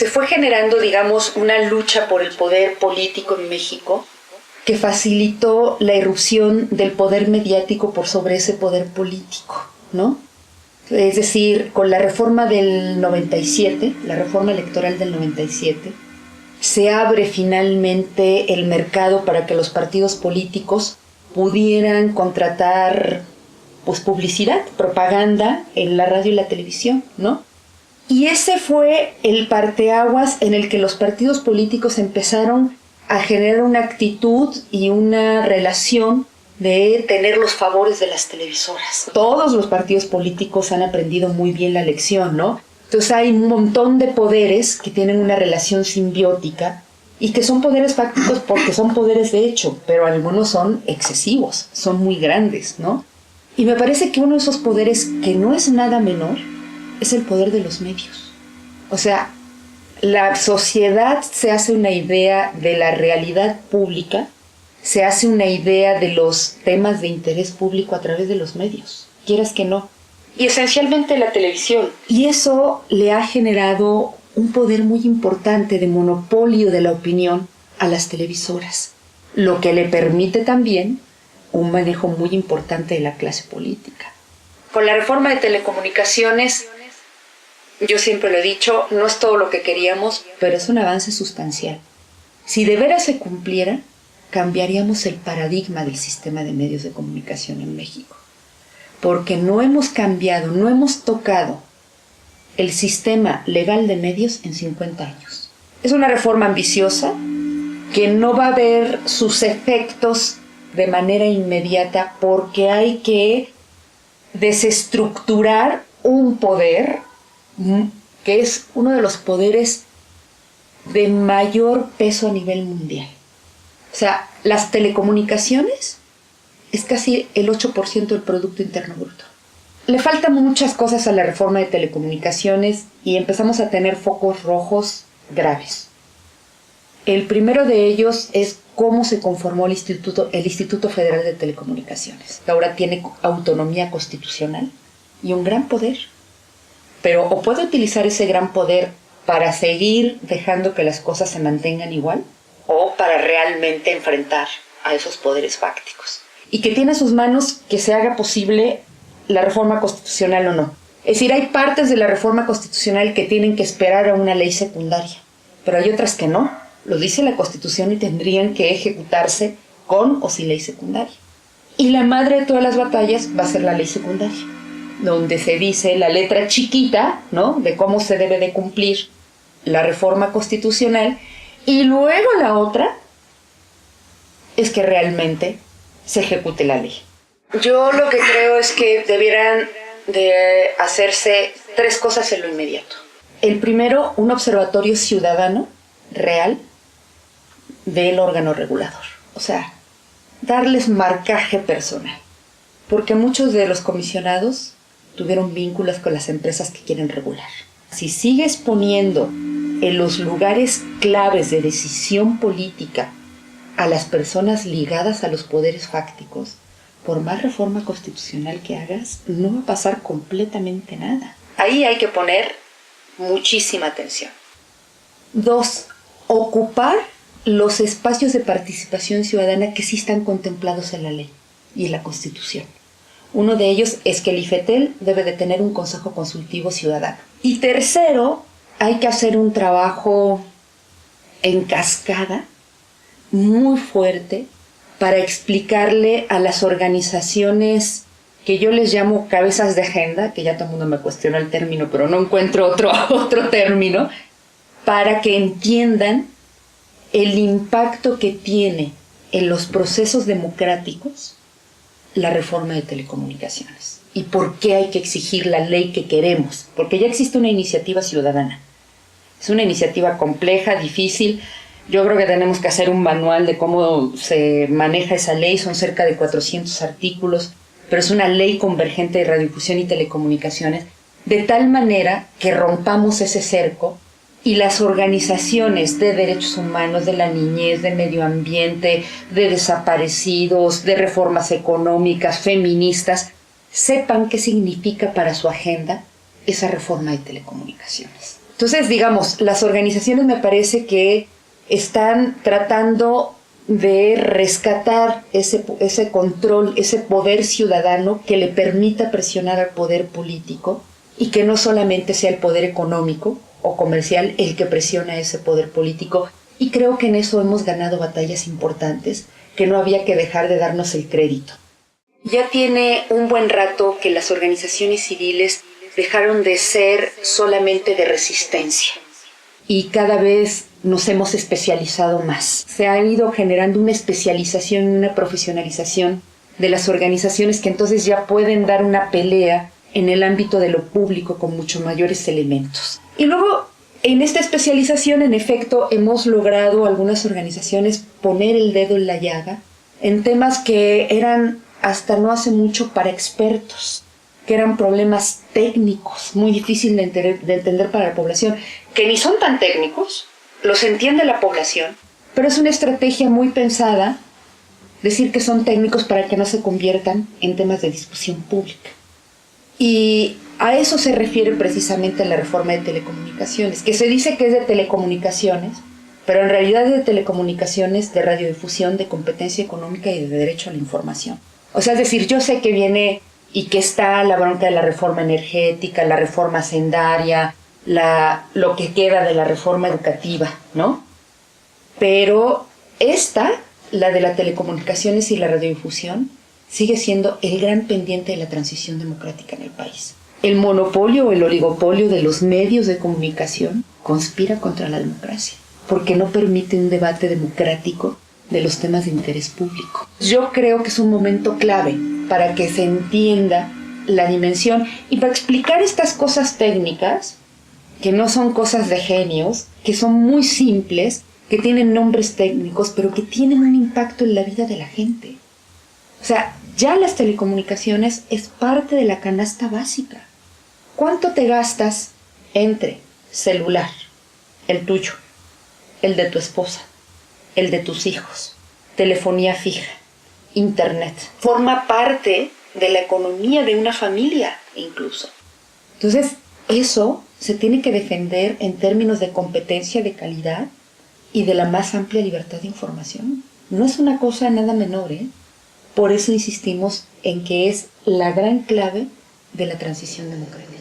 se fue generando, digamos, una lucha por el poder político en México que facilitó la irrupción del poder mediático por sobre ese poder político, ¿no? Es decir, con la reforma del 97, la reforma electoral del 97, se abre finalmente el mercado para que los partidos políticos pudieran contratar pues publicidad, propaganda en la radio y la televisión, ¿no? Y ese fue el parteaguas en el que los partidos políticos empezaron a generar una actitud y una relación de tener los favores de las televisoras. Todos los partidos políticos han aprendido muy bien la lección, ¿no? Entonces hay un montón de poderes que tienen una relación simbiótica y que son poderes fácticos porque son poderes de hecho, pero algunos son excesivos, son muy grandes, ¿no? Y me parece que uno de esos poderes que no es nada menor es el poder de los medios. O sea, la sociedad se hace una idea de la realidad pública, se hace una idea de los temas de interés público a través de los medios, quieras que no. Y esencialmente la televisión. Y eso le ha generado un poder muy importante de monopolio de la opinión a las televisoras, lo que le permite también un manejo muy importante de la clase política. Con la reforma de telecomunicaciones, yo siempre lo he dicho, no es todo lo que queríamos, pero es un avance sustancial. Si de veras se cumpliera, cambiaríamos el paradigma del sistema de medios de comunicación en México. Porque no hemos cambiado, no hemos tocado el sistema legal de medios en 50 años. Es una reforma ambiciosa que no va a ver sus efectos de manera inmediata porque hay que desestructurar un poder que es uno de los poderes de mayor peso a nivel mundial. O sea, las telecomunicaciones es casi el 8% del Producto Interno Bruto. Le faltan muchas cosas a la reforma de telecomunicaciones y empezamos a tener focos rojos graves. El primero de ellos es cómo se conformó el Instituto Federal de Telecomunicaciones, que ahora tiene autonomía constitucional y un gran poder. Pero o puede utilizar ese gran poder para seguir dejando que las cosas se mantengan igual, o para realmente enfrentar a esos poderes fácticos. Y que tiene en sus manos que se haga posible la reforma constitucional o no. Es decir, hay partes de la reforma constitucional que tienen que esperar a una ley secundaria, pero hay otras que no. Lo dice la Constitución y tendrían que ejecutarse con o sin ley secundaria. Y la madre de todas las batallas va a ser la ley secundaria, donde se dice la letra chiquita, ¿no?, de cómo se debe de cumplir la reforma constitucional, y luego la otra es que realmente se ejecute la ley. Yo lo que creo es que debieran de hacerse 3 cosas en lo inmediato. El primero, un observatorio ciudadano real del órgano regulador. O sea, darles marcaje personal. Porque muchos de los comisionados tuvieron vínculos con las empresas que quieren regular. Si sigues poniendo en los lugares claves de decisión política a las personas ligadas a los poderes fácticos, por más reforma constitucional que hagas, no va a pasar completamente nada. Ahí hay que poner muchísima atención. 2, ocupar los espacios de participación ciudadana que sí están contemplados en la ley y en la Constitución. Uno de ellos es que el IFETEL debe de tener un consejo consultivo ciudadano. Y tercero, hay que hacer un trabajo en cascada muy fuerte para explicarle a las organizaciones que yo les llamo cabezas de agenda, que ya todo el mundo me cuestiona el término, pero no encuentro otro término, para que entiendan el impacto que tiene en los procesos democráticos la reforma de telecomunicaciones y por qué hay que exigir la ley que queremos, porque ya existe una iniciativa ciudadana. Es una iniciativa compleja, difícil. Yo creo que tenemos que hacer un manual de cómo se maneja esa ley, son cerca de 400 artículos, pero es una ley convergente de radiodifusión y telecomunicaciones, de tal manera que rompamos ese cerco y las organizaciones de derechos humanos, de la niñez, de medio ambiente, de desaparecidos, de reformas económicas, feministas, sepan qué significa para su agenda esa reforma de telecomunicaciones. Entonces, digamos, las organizaciones me parece que están tratando de rescatar ese control, ese poder ciudadano que le permita presionar al poder político y que no solamente sea el poder económico o comercial el que presiona ese poder político. Y creo que en eso hemos ganado batallas importantes que no había que dejar de darnos el crédito. Ya tiene un buen rato que las organizaciones civiles dejaron de ser solamente de resistencia y cada vez nos hemos especializado más. Se ha ido generando una especialización, una profesionalización de las organizaciones que entonces ya pueden dar una pelea en el ámbito de lo público con mucho mayores elementos. Y luego, en esta especialización, en efecto, hemos logrado algunas organizaciones poner el dedo en la llaga en temas que eran hasta no hace mucho para expertos, que eran problemas técnicos, muy difíciles de entender para la población, que ni son tan técnicos, los entiende la población, pero es una estrategia muy pensada decir que son técnicos para que no se conviertan en temas de discusión pública. Y a eso se refiere precisamente la reforma de telecomunicaciones, que se dice que es de telecomunicaciones, pero en realidad es de telecomunicaciones, de radiodifusión, de competencia económica y de derecho a la información. O sea, es decir, yo sé que viene y que está la bronca de la reforma energética, la reforma hacendaria, lo que queda de la reforma educativa, ¿no? Pero la de las telecomunicaciones y la radiodifusión, sigue siendo el gran pendiente de la transición democrática en el país. El monopolio o el oligopolio de los medios de comunicación conspira contra la democracia, porque no permite un debate democrático de los temas de interés público. Yo creo que es un momento clave para que se entienda la dimensión y para explicar estas cosas técnicas, que no son cosas de genios, que son muy simples, que tienen nombres técnicos, pero que tienen un impacto en la vida de la gente. O sea, ya las telecomunicaciones es parte de la canasta básica. ¿Cuánto te gastas entre celular, el tuyo, el de tu esposa, el de tus hijos, telefonía fija, internet? Forma parte de la economía de una familia incluso. Entonces, eso se tiene que defender en términos de competencia, de calidad y de la más amplia libertad de información. No es una cosa nada menor, ¿eh? Por eso insistimos en que es la gran clave de la transición democrática.